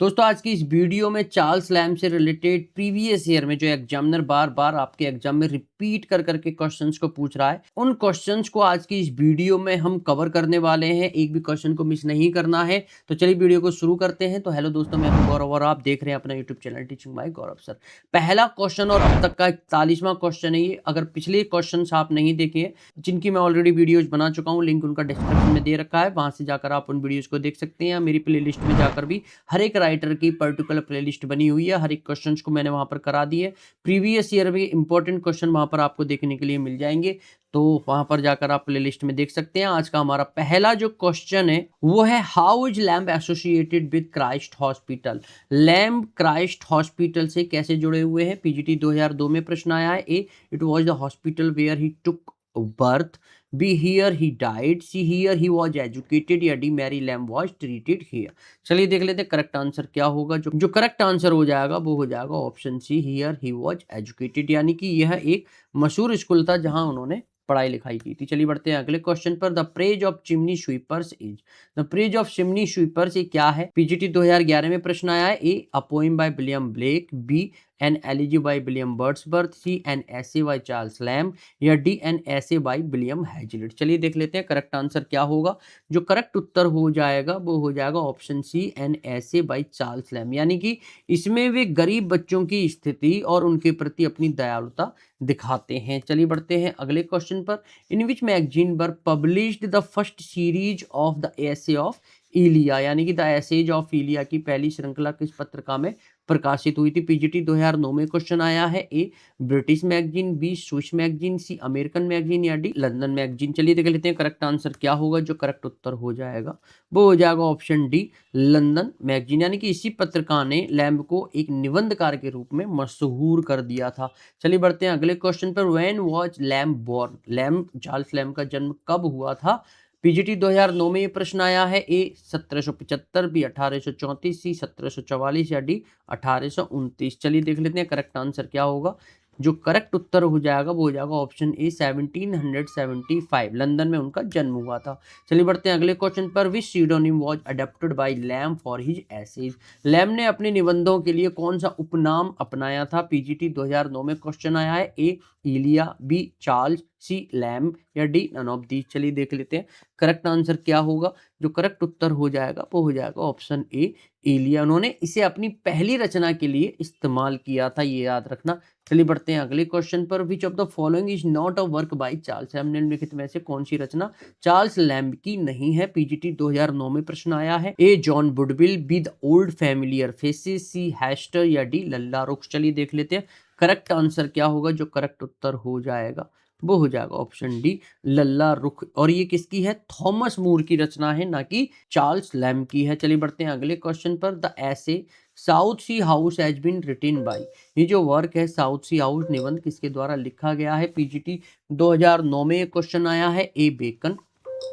दोस्तों आज की इस वीडियो में चार्ल्स लैम्ब से रिलेटेड प्रीवियस ईयर में जो एग्जामिनर बार बार आपके एग्जाम में रिपीट कर करके क्वेश्चंस को पूछ रहा है, उन क्वेश्चंस को आज की इस वीडियो में हम कवर करने वाले हैं। एक भी क्वेश्चन को मिस नहीं करना है। तो चलिए वीडियो को शुरू करते हैं। तो हेलो दोस्तों, मैं हूं गौरव और आप देख रहे हैं अपना यूट्यूब चैनल टीचिंग बाय गौरव सर। पहला क्वेश्चन और अब तक का 41वां क्वेश्चन है ये। अगर पिछले क्वेश्चन आप नहीं देखे, जिनकी मैं ऑलरेडी वीडियोज बना चुका हूँ, लिंक उनका डिस्क्रिप्शन में दे रखा है, वहां से जाकर आप उन वीडियोज को देख सकते हैं। मेरी प्ले लिस्ट में जाकर भी हर एक राइटर की पर्टिकुलर प्लेलिस्ट बनी हुई है, हर एक क्वेश्चंस को मैंने वहां पर करा दिए। प्रीवियस ईयर में इंपॉर्टेंट क्वेश्चन वहां पर आपको देखने के लिए मिल जाएंगे, तो वहां पर जाकर आप प्लेलिस्ट में देख सकते हैं। आज का हमारा पहला जो क्वेश्चन है वो है, how is lamb associated with Christ hospital. Lamb Christ hospital से कैसे जुड़े हुए हैं? पीजीटी 2002 में प्रश्न आया है। A, it was the hospital where he took birth. B, here he died. C, here he was educated. या D, Mary Lamb was treated here. चलिए देख लेते हैं करेक्ट आंसर क्या होगा। जो करेक्ट आंसर हो जाएगा वो हो जाएगा option C, here he was educated, यानी कि यह एक मशहूर स्कूल था जहां उन्होंने पढ़ाई लिखाई की थी। चलिए बढ़ते हैं अगले क्वेश्चन पर। The praise of chimney sweepers is. The praise of chimney sweepers ये क्या है? पीजीटी 2011 में प्रश्न आया है। A, a poem by William Blake. B, an elegy by William Wordsworth. C, an essay by Charles Lamb. या D, an essay by William Hazlitt. चलिए देख लेते हैं करेक्ट आंसर क्या होगा। जो करेक्ट उत्तर हो जाएगा वो हो जाएगा option C, an essay by Charles Lamb, यानी कि इसमें वे गरीब बच्चों की स्थिति और उनके प्रति अपनी दयालुता दिखाते हैं। चलिए बढ़ते हैं अगले क्वेश्चन पर। In which magazine were published the first series of the essay of Elia, यानी कि द एसेज ऑफ इलिया की पहली श्रृंखला किस पत्रिका में प्रकाशित हुई थी? पीजीटी 2009 में क्वेश्चन आया है। A, British magazine. B, Swiss magazine. C, American magazine. या डी, लंदन मैगजीन। चलिए देख लेते हैं करेक्ट आंसर क्या होगा। जो करेक्ट उत्तर हो जाएगा वो हो जाएगा ऑप्शन डी, लंदन मैगजीन, यानी कि इसी पत्रिका ने लैम्ब को एक निबंधकार के रूप में मशहूर कर दिया था। चलिए बढ़ते हैं अगले क्वेश्चन पर। When was Lamb born. Lamb, Charles Lamb का जन्म कब हुआ था? पीजीटी 2009 में ये प्रश्न आया है। ए, 1775। बी, 1834। सी, 1744। या डी, 1829। चलिए देख लेते हैं करेक्ट आंसर क्या होगा। जो करेक्ट उत्तर हो जाएगा वो हो जाएगा ऑप्शन ए, 1775। लंदन में उनका जन्म हुआ था। चलिए बढ़ते हैं अगले क्वेश्चन पर। Which pseudonym was adopted by Lamb for his essays. Lamb ने अपने निबंधों के लिए कौन सा उपनाम अपनाया था? पीजीटी 2009 में क्वेश्चन आया है। A, Elia. B, Charles. C, Lamb. या डी, नन ऑफ दीज। चलिए देख लेते हैं करेक्ट आंसर क्या होगा। जो करेक्ट उत्तर हो जाएगा वो हो जाएगा ऑप्शन ए, एलिया। उन्होंने इसे अपनी पहली रचना के लिए इस्तेमाल किया था, ये याद रखना। चलिए बढ़ते हैं अगले क्वेश्चन पर। Which of the following is not a work by Charles lamb. निम्नलिखित में से कौन सी रचना चार्ल्स लैम्ब की नहीं है? पीजीटी 2009 में प्रश्न आया है। A, John Woodvil. B, the old familiar faces. C, Hester. या डी, लल्ला रुख। चलिए देख लेते हैं करेक्ट आंसर क्या होगा। जो करेक्ट उत्तर हो जाएगा वो हो जाएगा ऑप्शन डी, लल्ला रुख। और ये किसकी है? थॉमस मूर की रचना है, ना कि चार्ल्स लैम्ब की है। चलिए बढ़ते हैं अगले क्वेश्चन पर। The essay South Sea House has been written by. ये जो वर्क है साउथ सी हाउस, निबंध किसके द्वारा लिखा गया है? पीजीटी 2009 में क्वेश्चन आया है। A, Bacon.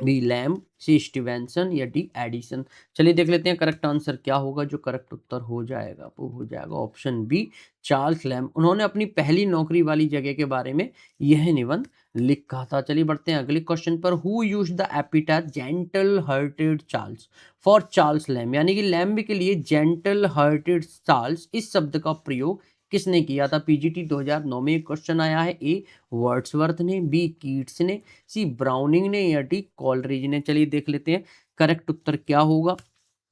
B, Lamb. C, Stevenson. या डी, एडिसन। चलिए देख लेते हैं करेक्ट आंसर क्या होगा। जो करेक्ट उत्तर हो जाएगा वो हो जाएगा ऑप्शन बी, चार्ल्स लैम्ब। उन्होंने अपनी पहली नौकरी वाली जगह के बारे में यह निबंध लिखा था। चलिए बढ़ते हैं अगले क्वेश्चन पर। Who used the epithet gentle hearted Charles for Charles Lamb, यानी कि लैम्ब के लिए जेंटल हार्टेड चार्ल्स इस शब्द का प्रयोग किसने किया था? पीजीटी 2009 में क्वेश्चन आया है। ए, वर्ड्सवर्थ ने। बी, कीट्स ने। सी, ब्राउनिंग ने। या डी, कॉलरिज ने। चलिए देख लेते हैं करेक्ट उत्तर क्या होगा।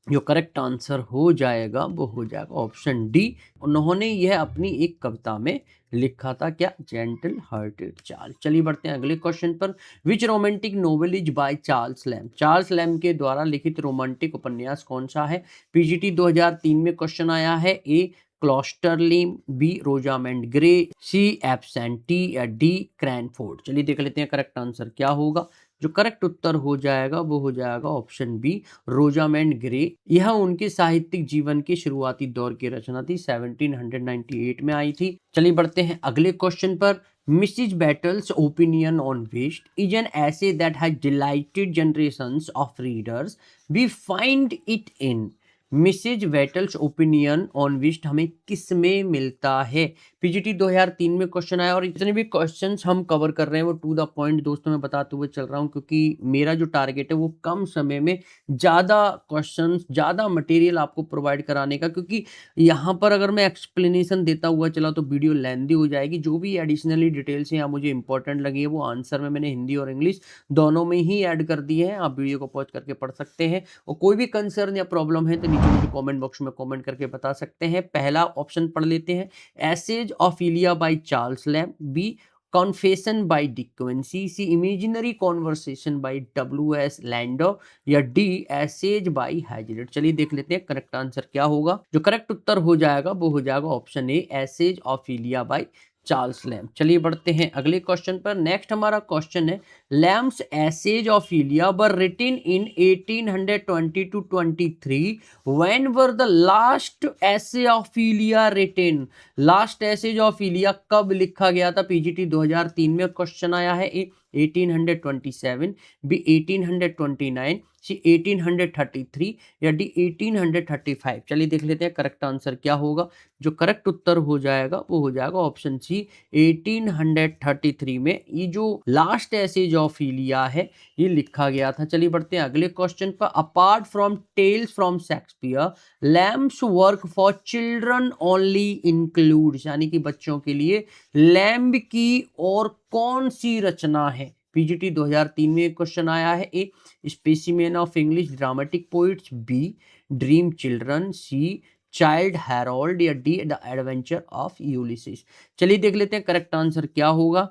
जो करेक्ट आंसर हो जाएगा वो हो जाएगा ऑप्शन डी, उन्होंने यह अपनी एक कविता में लिखा था। क्या? Gentle hearted Charles. चलिए बढ़ते हैं अगले क्वेश्चन पर। Which romantic novel is by Charles Lamb. Charles Lamb के द्वारा लिखित रोमांटिक उपन्यास कौन सा है? पीजीटी 2003 में क्वेश्चन आया है। ए, क्लॉस्टरलिम। B, Rosamund Gray. C, Absentee. या डी, क्रैनफोर्ड। चलिए देख लेते हैं करेक्ट आंसर क्या होगा। जो करेक्ट उत्तर हो जाएगा वो हो जाएगा ऑप्शन बी, रोजामेंड ग्रे। यह उनके साहित्यिक जीवन के शुरुआती दौर की रचना थी, 1798 में आई थी। चलिए बढ़ते हैं अगले क्वेश्चन पर। Mrs Battle's opinion on whist is an essay that has delighted generations of readers. We find it in Mrs Battle's opinion on whist हमें किस में मिलता है? पीजीटी 2003 में क्वेश्चन आया और इतने भी क्वेश्चंस हम कवर कर रहे हैं वो टू द पॉइंट दोस्तों मैं बताते हुए चल रहा हूं, क्योंकि मेरा जो टारगेट है वो कम समय में ज़्यादा क्वेश्चंस ज़्यादा मटेरियल आपको प्रोवाइड कराने का, क्योंकि यहाँ पर अगर मैं एक्सप्लेनेशन देता हुआ चला तो वीडियो लेंदी हो जाएगी। जो भी एडिशनली डिटेल्स हैं या मुझे इंपॉर्टेंट लगी है वो आंसर में मैंने हिंदी और इंग्लिश दोनों में ही ऐड कर दिए हैं, आप वीडियो को पॉज करके पढ़ सकते हैं। और कोई भी कंसर्न या प्रॉब्लम है तो नीचे मुझे कमेंट बॉक्स में कमेंट करके बता सकते हैं। पहला ऑप्शन पढ़ लेते हैं, essays of Elia by Charles Lamb, B confession by Dick Quincy, C imaginary conversation by W S. Landor, या डी एसेज बाय हैजलिट। चलिए देख लेते हैं करेक्ट आंसर क्या होगा। जो करेक्ट उत्तर हो जाएगा वो हो जाएगा option A, essays of Elia by Charles Lamb. चलिए बढ़ते हैं अगले क्वेश्चन पर। नेक्स्ट हमारा क्वेश्चन है, Lamb's essays of Elia were written in 1820 to 23, when were the last essay of Elia written? Last essays of Elia कब लिखा गया था? पीजीटी 2003 में क्वेश्चन आया है। ए 1827, बी 1829, सी 1833, या डी 1835। चलिए देख लेते हैं करेक्ट आंसर क्या होगा। जो करेक्ट उत्तर हो जाएगा वो हो जाएगा ऑप्शन सी, 1833 में ये जो लास्ट एसेज ऑफ इलिया है ये लिखा गया था। चलिए बढ़ते हैं अगले क्वेश्चन पर। Apart from tales from Shakespeare, Lamb's work for children only includes, यानी कि बच्चों के लिए लैम्ब की और कौन सी रचना है? पीजीटी 2003 में क्वेश्चन आया है। A specimen of English dramatic poets, B dream children, C child Harold, या D the adventure of Ulysses. चलिए देख लेते हैं करेक्ट आंसर क्या होगा।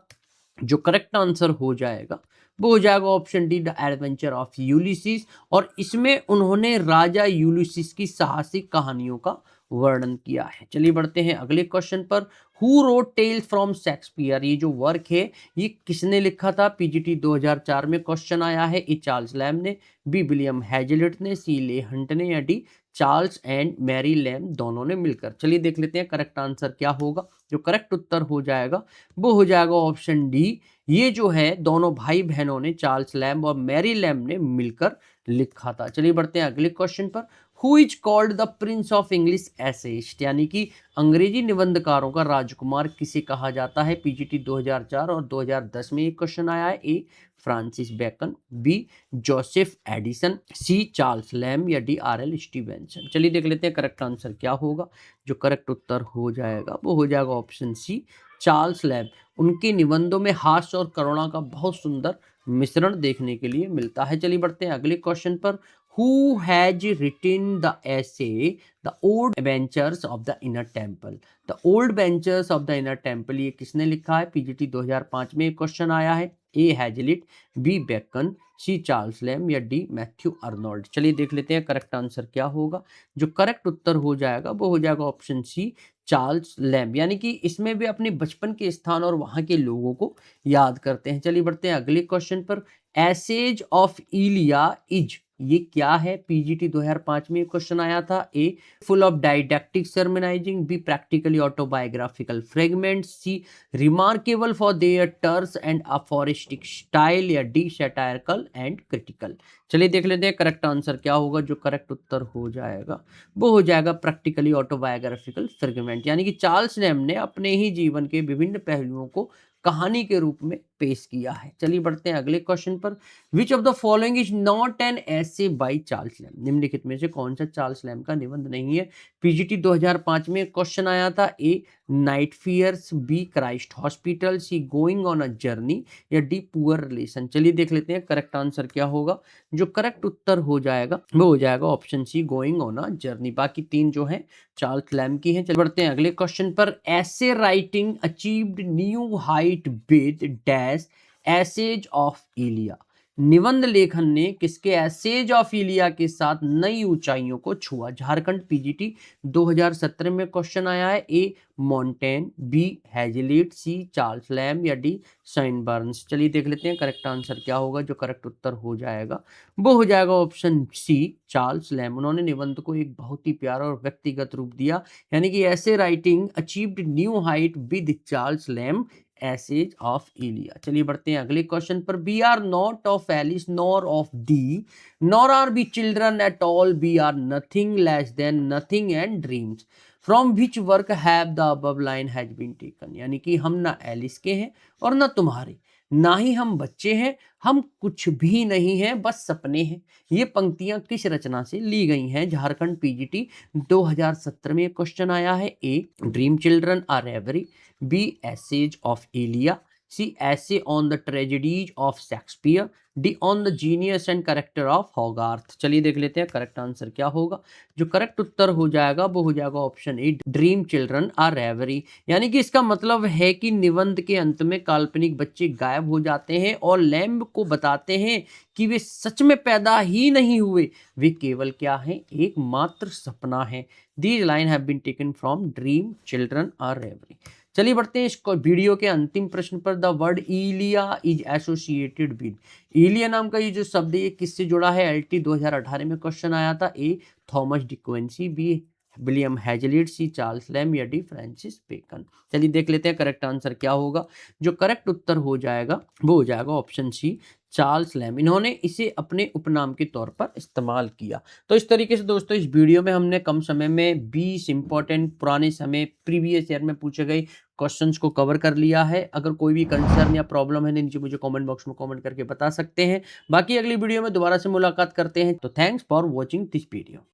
जो करेक्ट आंसर हो जाएगा वो हो जाएगा option D, the adventure of Ulysses. और इसमें उन्होंने राजा यूलिसिस की साहसिक कहानियों का वर्णन किया है। चलिए बढ़ते हैं अगले क्वेश्चन पर। Who wrote tales from Shakespeare, ये जो वर्क है ये किसने लिखा था? पीजीटी 2004 में क्वेश्चन आया है। ए चार्ल्स लैम्ब ने, बी विलियम हैजलिट ने, सी ले हंट ने, या D Charles and Mary Lamb दोनों ने मिलकर। चलिए देख लेते हैं करेक्ट आंसर क्या होगा। जो करेक्ट उत्तर हो जाएगा वो हो जाएगा ऑप्शन डी, ये जो है दोनों भाई बहनों ने, चार्ल्स लैम्ब और मैरी लैम्ब ने मिलकर लिखा था। चलिए बढ़ते हैं अगले क्वेश्चन पर। Who is called the Prince of English essayist, यानी कि अंग्रेजी निबंधकारों का राजकुमार किसे कहा जाता है? पीजीटी 2004 और 2010 में एक क्वेश्चन आया है। A Francis Bacon, B Joseph Addison, C Charles Lamb, या डी आर.एल. स्टीवेंसन। चलिए देख लेते हैं करेक्ट आंसर क्या होगा। जो करेक्ट उत्तर हो जाएगा वो हो जाएगा ऑप्शन सी, चार्ल्स लैम्ब। उनके निबंधों में हास्य और करुणा का बहुत सुंदर मिश्रण देखने के लिए मिलता है। चलिए बढ़ते हैं अगले क्वेश्चन पर। Who has written the essay the old adventures of the Inner Temple, the old adventures of the Inner Temple ये किसने लिखा है? पीजीटी 2005 में एक क्वेश्चन आया है। A Hazlitt, B Bacon, C Charles Lamb, या डी मैथ्यू अर्नोल्ड। चलिए देख लेते हैं करेक्ट आंसर क्या होगा। जो करेक्ट उत्तर हो जाएगा वो हो जाएगा ऑप्शन सी, चार्ल्स लैम्ब, यानी कि इसमें भी अपने बचपन के स्थान और वहां के लोगों को याद करते हैं। चलिए बढ़ते हैं अगले क्वेश्चन पर। एसेज ऑफ इलिया इज ये क्या है? पीजीटी 2005 में क्वेश्चन आया था। A full of didactic sermonising, B practically autobiographical fragments, C remarkable for their terse and aphoristic style, या डी सैटायरिकल एंड क्रिटिकल। चलिए देख लेते हैं करेक्ट आंसर क्या होगा। जो करेक्ट उत्तर हो जाएगा वो हो जाएगा प्रैक्टिकली ऑटोबायोग्राफिकल फ्रेगमेंट, यानी कि चार्ल्स लैम्ब ने अपने ही जीवन के विभिन्न पहलुओं को कहानी के रूप में पेश किया है। चलिए बढ़ते हैं अगले क्वेश्चन पर। Which of the following is not an essay by Charles lamb, निम्नलिखित में से कौन सा चार्ल्स लैम्ब का निबंध नहीं है? पीजीटी 2005 में क्वेश्चन आया था। A night fears, B Christ hospital, C going on a journey, या डी पुअर रिलेशन। चलिए देख लेते हैं करेक्ट आंसर क्या होगा। जो करेक्ट उत्तर हो जाएगा वो हो जाएगा option C, going on a journey. बाकी तीन जो है चार्ल्स लैम्ब की हैं। चलिए बढ़ते हैं अगले क्वेश्चन पर। Essay writing achieved new height with dash essays of Elia, निबंध लेखन ने किसके एसेज ऑफ इलिया के साथ नई ऊंचाइयों को छुआ? झारखंड पीजीटी 2017 में क्वेश्चन आया है। A Montaigne, B Hazlitt, C Charles Lamb, या डी साइनबर्न्स। चलिए देख लेते हैं करेक्ट आंसर क्या होगा। जो करेक्ट उत्तर हो जाएगा वो हो जाएगा ऑप्शन सी, चार्ल्स लैम्ब। उन्होंने निबंध को एक बहुत ही प्यारा और व्यक्तिगत रूप दिया, यानी कि essay writing achieved new height with Charles Lamb essays of Elia. चलिए बढ़ते हैं अगले क्वेश्चन पर। We are not of Alice nor of thee, nor are we children at all, we are nothing less than nothing and dreams, from which work have the above line has been taken. यानी कि हम ना Alice के हैं और ना तुम्हारे, ना ही हम बच्चे हैं, हम कुछ भी नहीं हैं, बस सपने हैं। ये पंक्तियां किस रचना से ली गई हैं? झारखंड पीजीटी 2017 में क्वेश्चन आया है। A dream children or reverie, B essays of Elia, C essay on the tragedies of Shakespeare, D on the genius and character of Hogarth. चलिए देख लेते हैं करेक्ट आंसर क्या होगा। जो करेक्ट उत्तर हो जाएगा वो हो जाएगा option A, dream children or reverie. यानी कि इसका मतलब है कि निबंध के अंत में काल्पनिक बच्चे गायब हो जाते हैं और लैम्ब को बताते हैं कि वे सच में पैदा ही नहीं हुए, वे केवल क्या है, एक मात्र सपना है। These line have been taken from dream children or reverie. चलिए बढ़ते हैं इसको वीडियो के अंतिम प्रश्न पर। The word Elia is associated with, Elia नाम का ये जो शब्द है ये किससे जुड़ा है? एलटी 2018 में क्वेश्चन आया था। A Thomas De Quincey, B William Hazlitt, C Charles Lamb या डी फ्रांसिस बेकन। चलिए देख लेते हैं करेक्ट आंसर क्या होगा। जो करेक्ट उत्तर हो जाएगा वो हो जाएगा ऑप्शन सी, चार्ल्स लैम्ब। इन्होंने इसे अपने उपनाम के तौर पर इस्तेमाल किया। तो इस तरीके से दोस्तों इस वीडियो में हमने कम समय में 20 इंपॉर्टेंट पुराने समय प्रीवियस ईयर में पूछे गए क्वेश्चंस को कवर कर लिया है। अगर कोई भी कंसर्न या प्रॉब्लम है तो नीचे मुझे कमेंट बॉक्स में कमेंट करके बता सकते हैं। बाकी अगली वीडियो में दोबारा से मुलाकात करते हैं। तो thanks for watching this video.